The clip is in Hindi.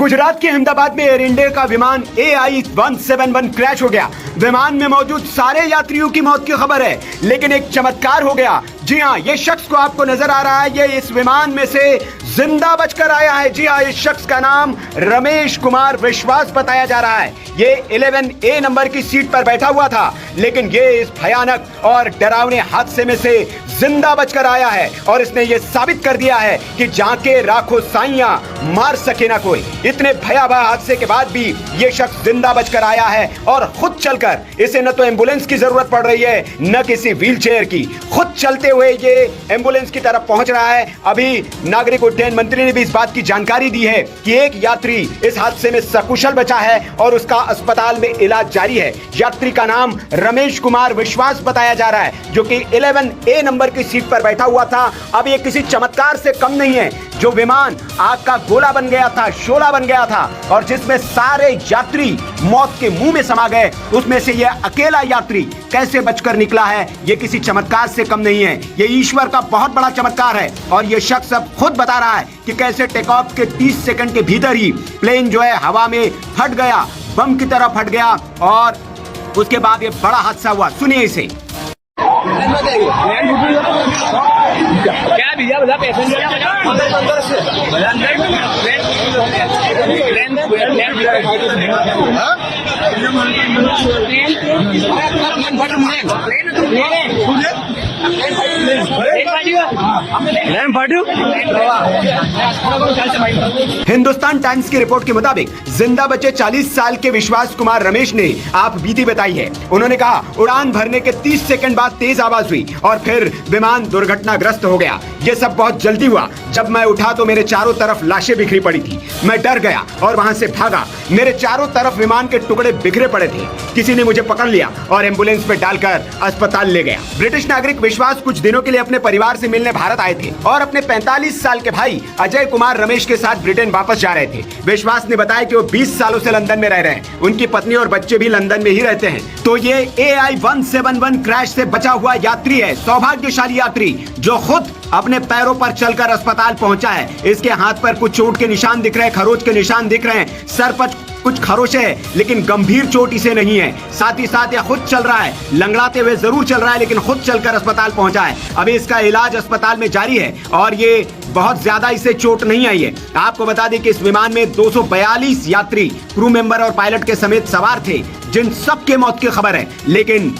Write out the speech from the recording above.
गुजरात के अहमदाबाद में एयर इंडिया का विमान AI-171 क्रैश हो गया। विमान में मौजूद सारे यात्रियों की मौत की खबर है, लेकिन एक चमत्कार हो गया। जी हाँ, ये शख्स को आपको नजर आ रहा है, ये इस विमान में से जिंदा बचकर आया है। जी हाँ, इस शख्स का नाम रमेश कुमार विश्वास बताया जा रहा है। ये 11A नंबर की सीट पर बैठा हुआ था, लेकिन ये इस भयानक और डरावने हादसे में से जिंदा बचकर आया है और इसने ये साबित कर दिया है कि जाके राखो साइयां मार सके ना कोई। इतने भयावह हादसे के बाद भी ये शख्स जिंदा बचकर आया है और खुद चलकर, इसे न तो एम्बुलेंस की जरूरत पड़ रही है न किसी व्हीलचेयर की, खुद चलते हुए ये एम्बुलेंस की तरफ पहुंच रहा है। अभी नागरिक उड्डयन मंत्री ने भी इस बात की जानकारी दी है कि एक यात्री इस हादसे में सकुशल बचा है और उसका अस्पताल में इलाज जारी है। यात्री का नाम रमेश कुमार विश्वास बताया जा रहा है, जो कि 11A नंबर की सीट पर बैठा हुआ था। अब ये किसी चमत्कार से कम नहीं है। जो विमान आग का गोला बन गया था, शोला बन गया था और जिसमें सारे यात्री मौत के मुंह में समा गए, उसमें से ये अकेला यात्री कैसे बचकर निकला है, ये किसी चमत्कार से कम नहीं है। ये ईश्वर का बहुत बड़ा चमत्कार है और ये शख्स अब खुद बता रहा है कि कैसे टेक ऑफ के 30 सेकंड के भीतर ही प्लेन जो है हवा में फट गया, बम की तरह फट गया और उसके बाद ये बड़ा हादसा हुआ। सुनिए इसे। क्या भैया बता पैसेंजर हिंदुस्तान टाइम्स की रिपोर्ट के मुताबिक जिंदा बचे 40 साल के विश्वास कुमार रमेश ने आप बीती बताई है। उन्होंने कहा, उड़ान भरने के 30 सेकंड बाद तेज आवाज हुई और फिर विमान दुर्घटनाग्रस्त हो गया। ये सब बहुत जल्दी हुआ। जब मैं उठा तो मेरे चारों तरफ लाशें बिखरी पड़ी थी। मैं डर गया और वहां से भागा। मेरे चारों तरफ विमान के टुकड़े बिखरे पड़े थे। किसी ने मुझे पकड़ लिया और एम्बुलेंस में डालकर अस्पताल ले गया। ब्रिटिश नागरिक विश्वास कुछ दिनों के लिए अपने परिवार से मिलने भारत आए थे और अपने 45 साल के भाई अजय कुमार रमेश के साथ ब्रिटेन वापस जा रहे थे। विश्वास ने बताया कि वो 20 सालों से लंदन में रह रहे हैं। उनकी पत्नी और बच्चे भी लंदन में ही रहते हैं। तो ये AI-171 क्रैश से बचा हुआ यात्री है, सौभाग्यशाली यात्री, जो खुद अपने पैरों पर चलकर अस्पताल पहुंचा है। इसके हाथ पर कुछ चोट के निशान दिख रहे हैं, खरोच के निशान दिख रहे हैं, सर पर कुछ खरोचे है, लेकिन गंभीर चोट इसे नहीं है। साथ ही साथ यह खुद चल रहा है, लंगड़ाते हुए जरूर चल रहा है, लेकिन खुद चलकर अस्पताल पहुंचा है। अभी इसका इलाज अस्पताल में जारी है और ये बहुत ज्यादा इसे चोट नहीं आई है। आपको बता दें कि इस विमान में 242 यात्री, क्रू मेंबर और पायलट के समेत सवार थे, जिन सबके मौत की खबर है, लेकिन